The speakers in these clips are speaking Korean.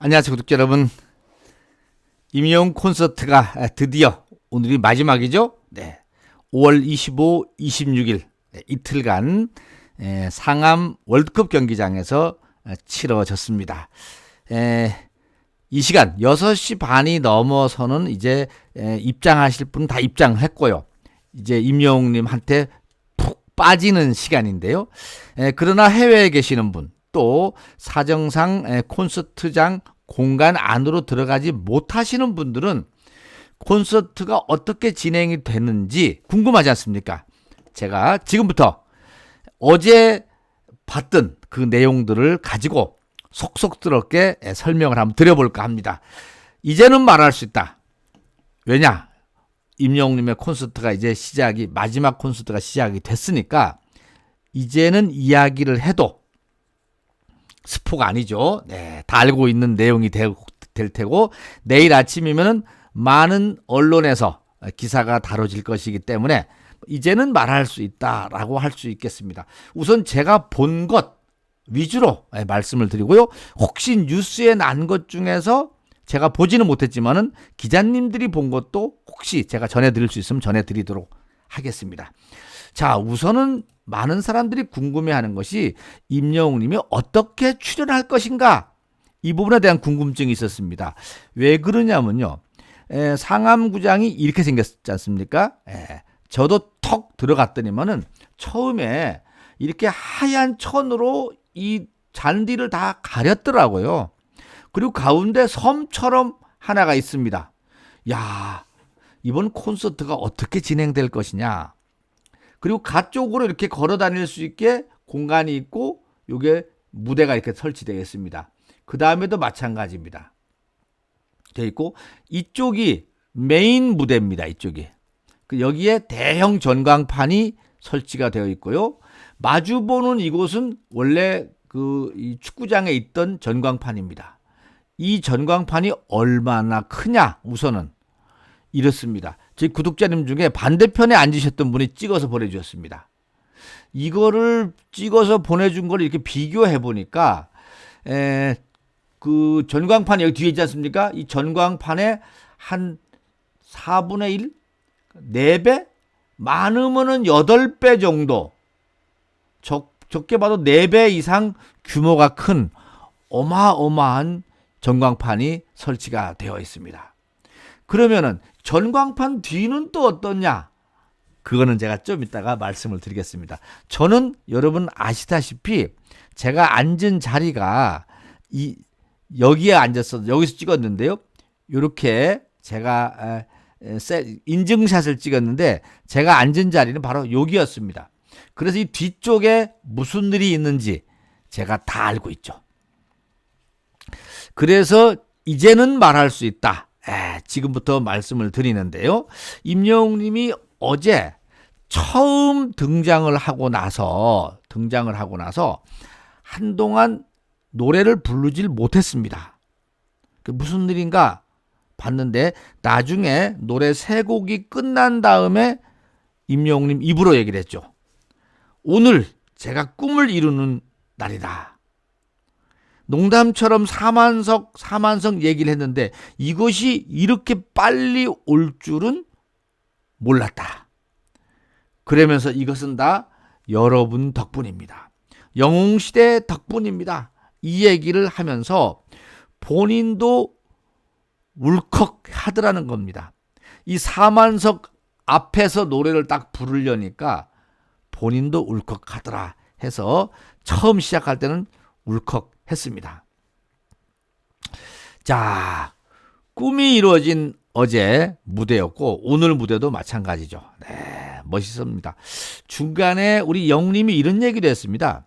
안녕하세요, 구독자 여러분. 임영웅 콘서트가 드디어 오늘이 마지막이죠. 네, 5월 25, 26일 이틀간 상암 월드컵 경기장에서 치러졌습니다. 이 시간 6시 반이 넘어서는 이제 입장하실 분 다 입장했고요. 이제 임영웅님한테 푹 빠지는 시간인데요. 그러나 해외에 계시는 분, 또 사정상 콘서트장 공간 안으로 들어가지 못하시는 분들은 콘서트가 어떻게 진행이 되는지 궁금하지 않습니까? 제가 지금부터 어제 봤던 그 내용들을 가지고 속속스럽게 설명을 한번 드려볼까 합니다. 이제는 말할 수 있다. 왜냐? 임영웅님의 콘서트가 이제 마지막 콘서트가 시작이 됐으니까 이제는 이야기를 해도 스포가 아니죠. 네, 다 알고 있는 내용이 될 테고, 내일 아침이면은 많은 언론에서 기사가 다뤄질 것이기 때문에 이제는 말할 수 있다라고 할 수 있겠습니다. 우선 제가 본 것 위주로 말씀을 드리고요. 혹시 뉴스에 난 것 중에서 제가 보지는 못했지만은 기자님들이 본 것도 혹시 제가 전해드릴 수 있으면 전해드리도록 하겠습니다. 자, 우선은 많은 사람들이 궁금해하는 것이 임영웅님이 어떻게 출연할 것인가, 이 부분에 대한 궁금증이 있었습니다. 왜 그러냐면요, 상암구장이 이렇게 생겼지 않습니까? 저도 턱 들어갔더니만은 처음에 이렇게 하얀 천으로 이 잔디를 다 가렸더라고요. 그리고 가운데 섬처럼 하나가 있습니다. 야, 이번 콘서트가 어떻게 진행될 것이냐. 그리고 가쪽으로 이렇게 걸어 다닐 수 있게 공간이 있고, 요게 무대가 이렇게 설치되어 있습니다. 그 다음에도 마찬가지입니다. 되어 있고, 이쪽이 메인 무대입니다. 이쪽이. 여기에 대형 전광판이 설치가 되어 있고요. 마주보는 이곳은 원래 이 축구장에 있던 전광판입니다. 이 전광판이 얼마나 크냐, 우선은 이렇습니다. 제 구독자님 중에 반대편에 앉으셨던 분이 찍어서 보내주셨습니다. 이거를 찍어서 보내준 걸 이렇게 비교해 보니까, 그 전광판이 여기 뒤에 있지 않습니까? 이 전광판에 한 4분의 1? 4배? 많으면은 8배 정도. 적게 봐도 4배 이상 규모가 큰 어마어마한 전광판이 설치가 되어 있습니다. 그러면은 전광판 뒤는 또 어떠냐? 그거는 제가 좀 이따가 말씀을 드리겠습니다. 저는 여러분 아시다시피 제가 앉은 자리가 여기에 앉아서 여기서 찍었는데요. 이렇게 제가 인증샷을 찍었는데 제가 앉은 자리는 바로 여기였습니다. 그래서 이 뒤쪽에 무슨 일이 있는지 제가 다 알고 있죠. 그래서 이제는 말할 수 있다. 지금부터 말씀을 드리는데요. 임영웅님이 어제 처음 등장을 하고 나서 한동안 노래를 부르질 못했습니다. 무슨 일인가 봤는데 나중에 노래 3곡이 끝난 다음에 임영웅님 입으로 얘기를 했죠. 오늘 제가 꿈을 이루는 날이다. 농담처럼 사만석 얘기를 했는데 이것이 이렇게 빨리 올 줄은 몰랐다. 그러면서 이것은 다 여러분 덕분입니다. 영웅시대 덕분입니다. 이 얘기를 하면서 본인도 울컥 하더라는 겁니다. 이 사만석 앞에서 노래를 딱 부르려니까 본인도 울컥하더라 해서 처음 시작할 때는 울컥했습니다. 자, 꿈이 이루어진 어제 무대였고 오늘 무대도 마찬가지죠. 네, 멋있습니다. 중간에 우리 영님이 이런 얘기를 했습니다.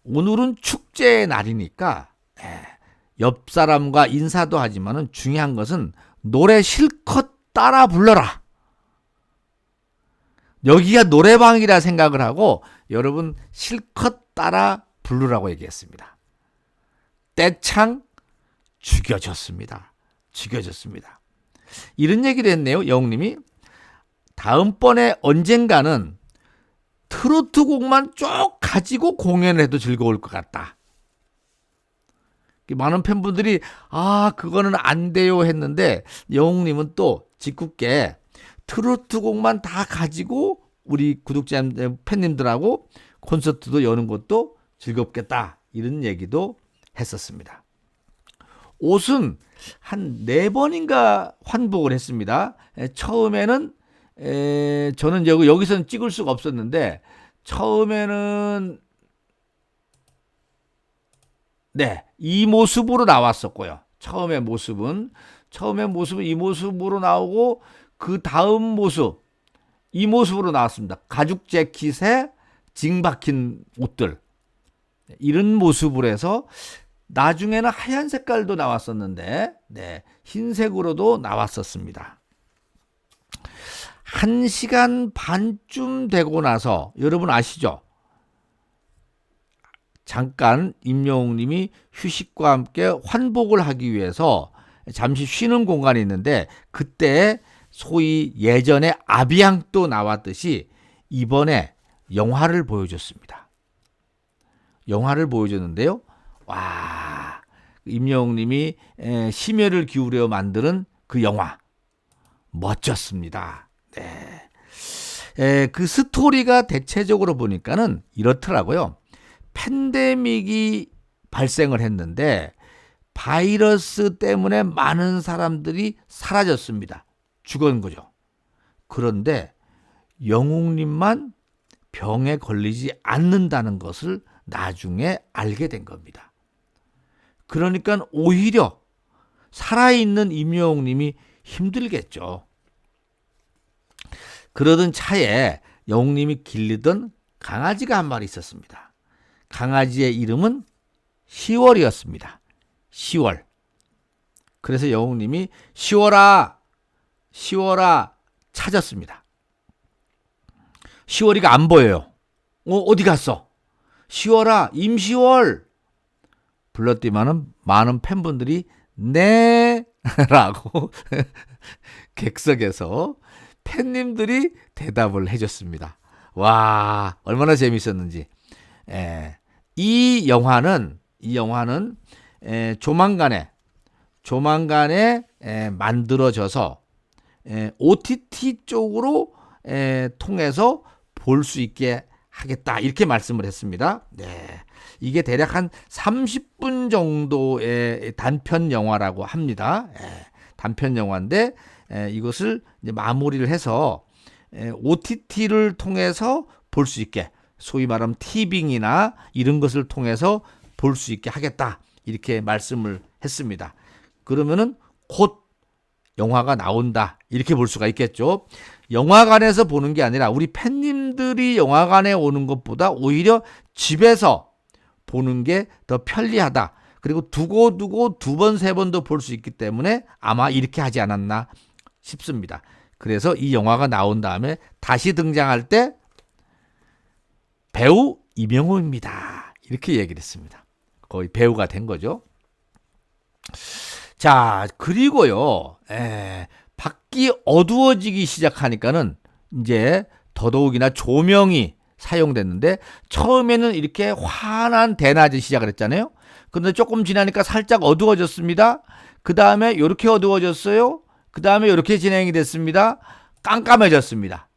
오늘은 축제의 날이니까 옆 사람과 인사도 하지만은 중요한 것은 노래 실컷 따라 불러라. 여기가 노래방이라 생각을 하고 여러분 실컷 따라 부르라고 얘기했습니다. 떼창 죽여줬습니다. 이런 얘기를 했네요. 영웅님이 다음번에 언젠가는 트로트 곡만 쭉 가지고 공연을 해도 즐거울 것 같다. 많은 팬분들이 그거는 안 돼요 했는데 영웅님은 또 짓궂게 트로트 곡만 다 가지고 우리 구독자 팬님들하고 콘서트도 여는 것도 즐겁겠다 이런 얘기도 했었습니다. 옷은 한 4번인가 환복을 했습니다. 처음에는 저는 여기서는 찍을 수가 없었는데 처음에는 이 모습으로 나왔었고요. 처음의 모습은 이 모습으로 나오고 그 다음 모습 이 모습으로 나왔습니다. 가죽 재킷에 징 박힌 옷들 이런 모습으로 해서 나중에는 하얀 색깔도 나왔었는데 흰색으로도 나왔었습니다. 1시간 반쯤 되고 나서 여러분 아시죠? 잠깐 임영웅님이 휴식과 함께 환복을 하기 위해서 잠시 쉬는 공간이 있는데 그때 소위 예전에 아비앙도 나왔듯이 이번에 영화를 보여줬습니다. 영화를 보여줬는데요. 와, 임영웅님이 심혈을 기울여 만드는 그 영화 멋졌습니다. 그 스토리가 대체적으로 보니까는 이렇더라고요. 팬데믹이 발생을 했는데 바이러스 때문에 많은 사람들이 사라졌습니다. 죽은 거죠. 그런데 영웅님만 병에 걸리지 않는다는 것을 나중에 알게 된 겁니다. 그러니까 오히려 살아있는 임영웅님이 힘들겠죠. 그러던 차에 영웅님이 길르던 강아지가 한 마리 있었습니다. 강아지의 이름은 10월이었습니다. 10월. 그래서 영웅님이 10월아 찾았습니다. 10월이가 안 보여요. 어디 갔어? 10월아, 임시월. 불렀더니만은 많은 팬분들이 네 라고 객석에서 팬님들이 대답을 해줬습니다. 와, 얼마나 재밌었는지. 이 영화는 조만간에 만들어져서 OTT 쪽으로 통해서 볼 수 있게 하겠다 이렇게 말씀을 했습니다. 이게 대략 한 30분 정도의 단편 영화라고 합니다. 단편 영화인데 이것을 이제 마무리를 해서 OTT를 통해서 볼 수 있게 소위 말하면 티빙이나 이런 것을 통해서 볼 수 있게 하겠다 이렇게 말씀을 했습니다. 그러면은 곧 영화가 나온다 이렇게 볼 수가 있겠죠. 영화관에서 보는 게 아니라 우리 팬님들이 영화관에 오는 것보다 오히려 집에서 보는 게 더 편리하다. 그리고 두고 2번, 3번도 볼 수 있기 때문에 아마 이렇게 하지 않았나 싶습니다. 그래서 이 영화가 나온 다음에 다시 등장할 때 배우 임영웅입니다. 이렇게 얘기를 했습니다. 거의 배우가 된 거죠. 자, 그리고요. 밖이 어두워지기 시작하니까는 이제 더더욱이나 조명이 사용됐는데 처음에는 이렇게 환한 대낮이 시작을 했잖아요. 그런데 조금 지나니까 살짝 어두워졌습니다. 그 다음에 이렇게 어두워졌어요. 그 다음에 이렇게 진행이 됐습니다. 깜깜해졌습니다.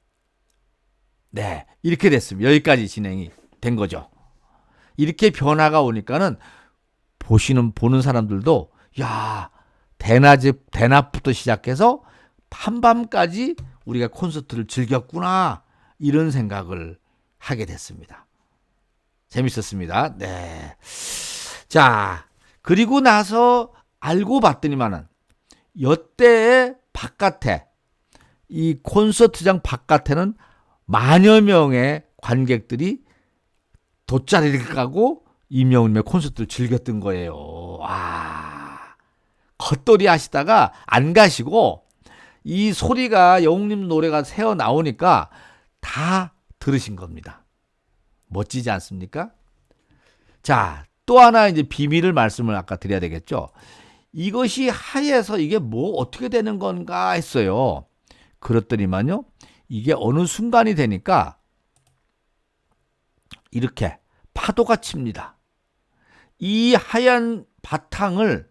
이렇게 됐습니다. 여기까지 진행이 된 거죠. 이렇게 변화가 오니까는 보는 사람들도 야, 대낮부터 시작해서 한밤까지 우리가 콘서트를 즐겼구나 이런 생각을 하게 됐습니다. 재밌었습니다. 자, 그리고 나서 알고 봤더니만은 여태의 바깥에 이 콘서트장 바깥에는 만여 명의 관객들이 돗자리를 까고 임영웅님의 콘서트를 즐겼던 거예요. 와, 겉돌이 하시다가 안 가시고 이 소리가 영웅님 노래가 새어 나오니까 다 들으신 겁니다. 멋지지 않습니까? 자, 또 하나 이제 비밀을 말씀을 아까 드려야 되겠죠. 이것이 하에서 이게 뭐 어떻게 되는 건가 했어요. 그랬더니만요. 이게 어느 순간이 되니까 이렇게 파도가 칩니다. 이 하얀 바탕을,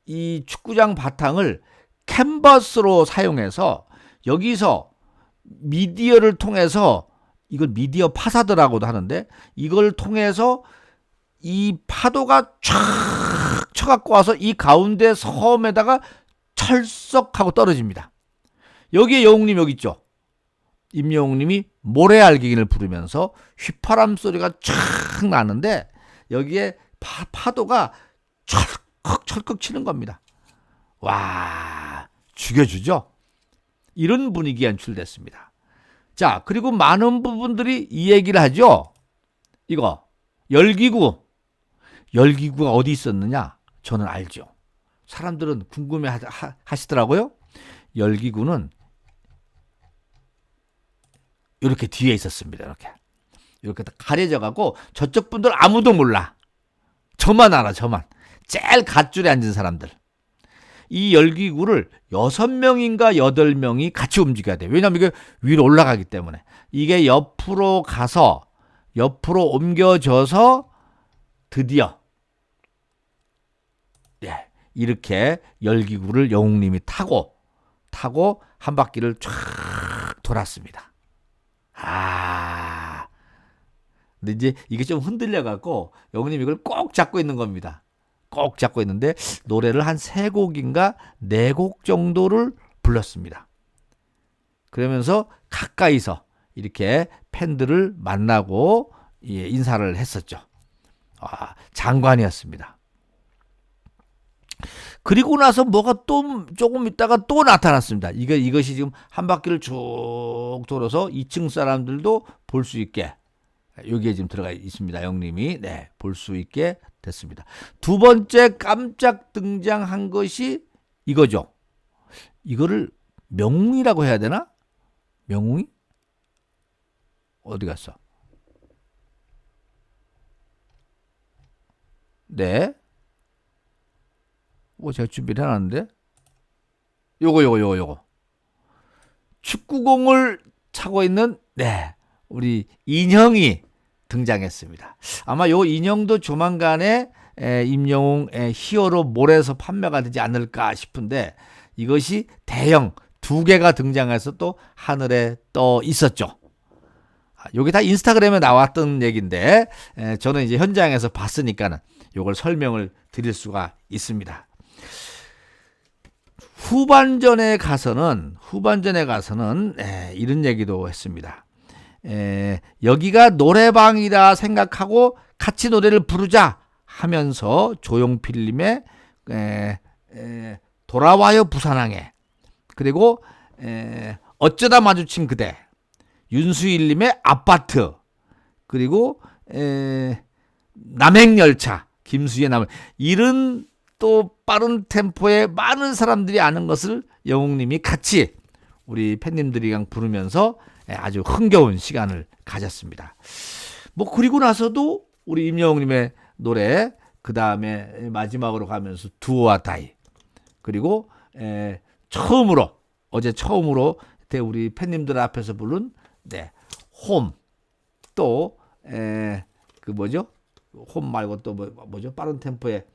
이 축구장 바탕을 캔버스로 사용해서 여기서 미디어를 통해서, 이걸 미디어 파사드라고도 하는데, 이걸 통해서 이 파도가 촥 쳐갖고 와서 이 가운데 섬에다가 철썩하고 떨어집니다. 여기에 영웅님 여기 있죠. 임영웅님이 모래알갱이를 부르면서 휘파람 소리가 촥 나는데 여기에 파도가 철컥철컥 치는 겁니다. 와, 죽여주죠. 이런 분위기 연출됐습니다. 자, 그리고 많은 부분들이 이 얘기를 하죠. 이거 열기구가 어디 있었느냐? 저는 알죠. 사람들은 궁금해 하시더라고요. 열기구는 이렇게 뒤에 있었습니다. 이렇게 가려져 갖고 저쪽 분들 아무도 몰라. 저만 알아, 저만. 제일 갓줄에 앉은 사람들. 이 열기구를 6명인가 8명이 같이 움직여야 돼요. 왜냐하면 이게 위로 올라가기 때문에. 이게 옆으로 가서 옆으로 옮겨져서 드디어 이렇게 열기구를 영웅님이 타고 한 바퀴를 쫙 돌았습니다. 근데 이제 이게 좀 흔들려갖고 영웅님이 이걸 꼭 잡고 있는 겁니다. 꼭 잡고 있는데 노래를 한 3곡인가 4곡 정도를 불렀습니다. 그러면서 가까이서 이렇게 팬들을 만나고 인사를 했었죠. 장관이었습니다. 그리고 나서 뭐가 또 조금 있다가 또 나타났습니다. 이것이 지금 한 바퀴를 쭉 돌아서 2층 사람들도 볼 수 있게 여기에 지금 들어가 있습니다. 영님이 볼 수 있게 됐습니다. 두 번째 깜짝 등장한 것이 이거죠. 이거를 명웅이라고 해야 되나? 명웅이? 어디 갔어? 네. 제가 준비를 해놨는데. 요거. 축구공을 차고 있는, 우리 인형이 등장했습니다. 아마 요 인형도 조만간에 임영웅 히어로 몰에서 판매가 되지 않을까 싶은데 이것이 대형 2개가 등장해서 또 하늘에 떠 있었죠. 요게 다 인스타그램에 나왔던 얘기인데 저는 이제 현장에서 봤으니까는 요걸 설명을 드릴 수가 있습니다. 후반전에 가서는 이런 얘기도 했습니다. 여기가 노래방이다 생각하고 같이 노래를 부르자 하면서 조용필님의 돌아와요 부산항에, 그리고 어쩌다 마주친 그대, 윤수일님의 아파트, 그리고 남행열차, 김수희의 이런 또 빠른 템포에 많은 사람들이 아는 것을 영웅님이 같이 우리 팬님들이랑 부르면서 아주 흥겨운 시간을 가졌습니다. 그리고 나서도 우리 임영웅님의 노래, 그 다음에 마지막으로 가면서 두오와 다이, 그리고 어제 처음으로 우리 팬님들 앞에서 부른 홈, 또 홈 말고 또 뭐죠? 빠른 템포에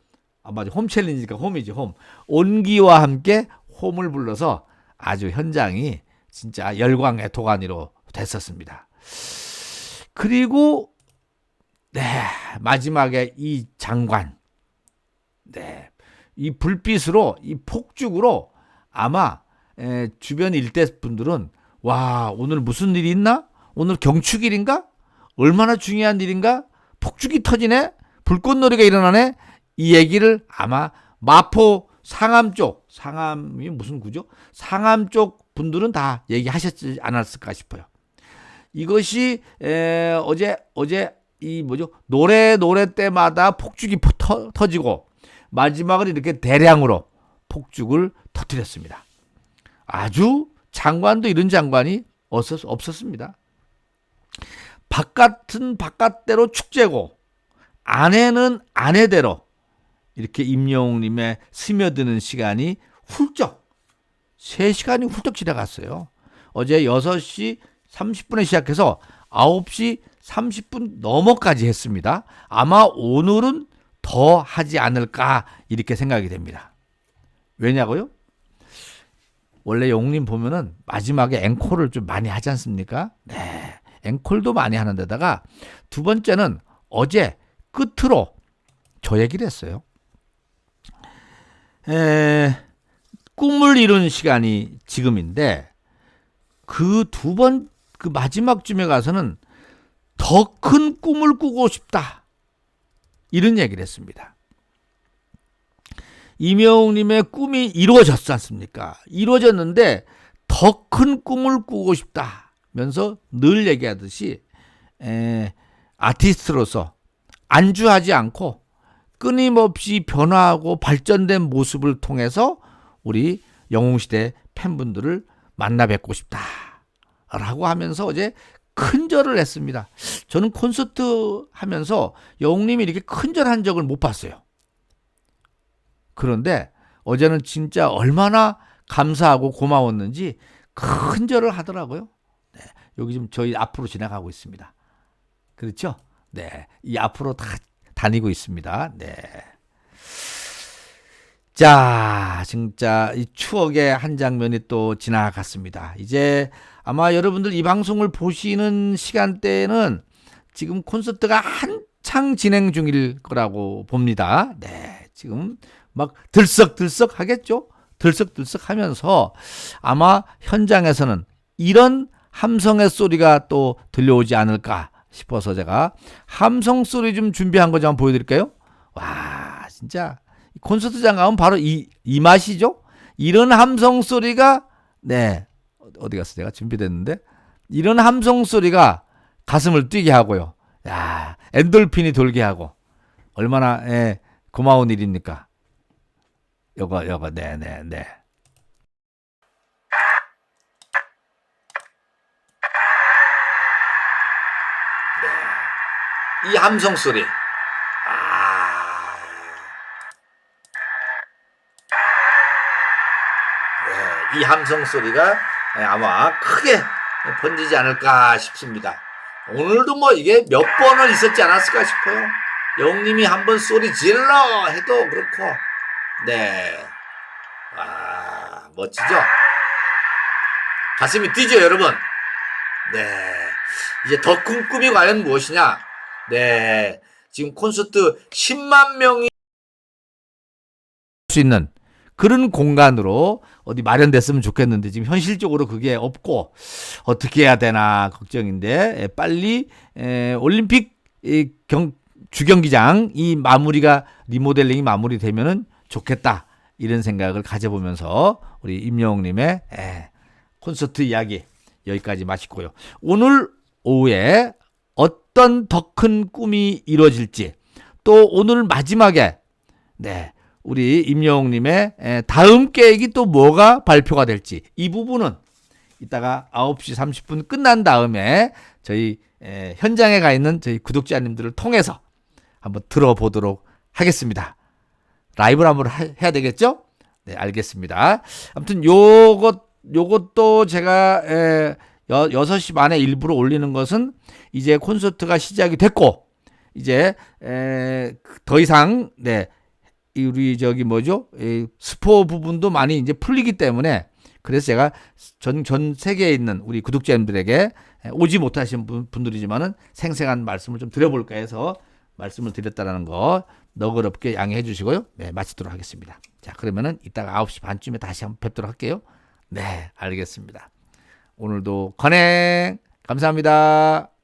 맞아, 홈 챌린지니까 홈이지, 홈. 온기와 함께 홈을 불러서 아주 현장이 진짜 열광의 도가니로 됐었습니다. 그리고 마지막에 이 장관, 이 불빛으로, 이 폭죽으로 아마 주변 일대 분들은 와, 오늘 무슨 일이 있나? 오늘 경축일인가? 얼마나 중요한 일인가? 폭죽이 터지네? 불꽃놀이가 일어나네? 이 얘기를 아마 마포 상암 쪽, 상암이 무슨 구죠? 상암 쪽 분들은 다 얘기하셨지 않았을까 싶어요. 이것이 어제 이 노래 때마다 폭죽이 터지고 마지막은 이렇게 대량으로 폭죽을 터뜨렸습니다. 아주 장관도 이런 장관이 없었습니다. 바깥은 바깥대로 축제고 안에는 안에대로 이렇게 임영웅님의 스며드는 시간이 훌쩍 3시간이 훌쩍 지나갔어요. 어제 6시 30분에 시작해서 9시 30분 넘어까지 했습니다. 아마 오늘은 더 하지 않을까 이렇게 생각이 됩니다. 왜냐고요? 원래 영웅님 보면은 마지막에 앵콜을 좀 많이 하지 않습니까? 네, 앵콜도 많이 하는 데다가 두 번째는 어제 끝으로 저 얘기를 했어요. 꿈을 이룬 시간이 지금인데 그 마지막쯤에 가서는 더 큰 꿈을 꾸고 싶다. 이런 얘기를 했습니다. 임영웅님의 꿈이 이루어졌지 않습니까? 이루어졌는데 더 큰 꿈을 꾸고 싶다면서 늘 얘기하듯이 아티스트로서 안주하지 않고 끊임없이 변화하고 발전된 모습을 통해서 우리 영웅시대 팬분들을 만나 뵙고 싶다라고 하면서 어제 큰절을 했습니다. 저는 콘서트 하면서 영웅님이 이렇게 큰절한 적을 못 봤어요. 그런데 어제는 진짜 얼마나 감사하고 고마웠는지 큰절을 하더라고요. 네, 여기 지금 저희 앞으로 지나가고 있습니다. 그렇죠? 네, 이 앞으로 다 다니고 있습니다. 네. 자, 진짜 이 추억의 한 장면이 또 지나갔습니다. 이제 아마 여러분들 이 방송을 보시는 시간대에는 지금 콘서트가 한창 진행 중일 거라고 봅니다. 네, 지금 막 들썩들썩 하겠죠? 들썩들썩 하면서 아마 현장에서는 이런 함성의 소리가 또 들려오지 않을까 싶어서 제가 함성 소리 좀 준비한 거 좀 한번 보여드릴까요? 와, 진짜 콘서트장 가면 바로 이 맛이죠? 이런 함성 소리가, 네, 어디 갔어? 내가 준비됐는데. 이런 함성 소리가 가슴을 뛰게 하고요. 야, 엔돌핀이 돌게 하고. 얼마나, 고마운 일입니까? 요거, 네. 이 함성 소리. 이 함성 소리가 아마 크게 번지지 않을까 싶습니다. 오늘도 뭐 이게 몇 번을 있었지 않았을까 싶어요. 영님이 한번 소리 질러 해도 그렇고, 네, 멋지죠? 가슴이 뛰죠, 여러분. 네, 이제 더 큰 꿈이 과연 무엇이냐? 네, 지금 콘서트 10만 명이 할 수 있는 그런 공간으로 어디 마련됐으면 좋겠는데 지금 현실적으로 그게 없고 어떻게 해야 되나 걱정인데 빨리 올림픽 주경기장 이 마무리가 리모델링이 마무리되면은 좋겠다 이런 생각을 가져보면서 우리 임영웅님의 콘서트 이야기 여기까지 마치고요. 오늘 오후에 어떤 더 큰 꿈이 이루어질지 또 오늘 마지막에 우리 임영웅님의 다음 계획이 또 뭐가 발표가 될지 이 부분은 이따가 9시 30분 끝난 다음에 저희 현장에 가 있는 저희 구독자님들을 통해서 한번 들어보도록 하겠습니다. 라이브를 한번 해야 되겠죠? 네, 알겠습니다. 아무튼 요것도 제가 6시 반에 일부러 올리는 것은 이제 콘서트가 시작이 됐고 이제 더 이상 우리 스포 부분도 많이 이제 풀리기 때문에 그래서 제가 전 세계에 있는 우리 구독자님들에게 오지 못하신 분들이지만은 생생한 말씀을 좀 드려볼까 해서 말씀을 드렸다라는 거 너그럽게 양해해 주시고요. 네, 마치도록 하겠습니다. 자, 그러면은 이따가 9시 반쯤에 다시 한번 뵙도록 할게요. 네, 알겠습니다. 오늘도 건행 감사합니다.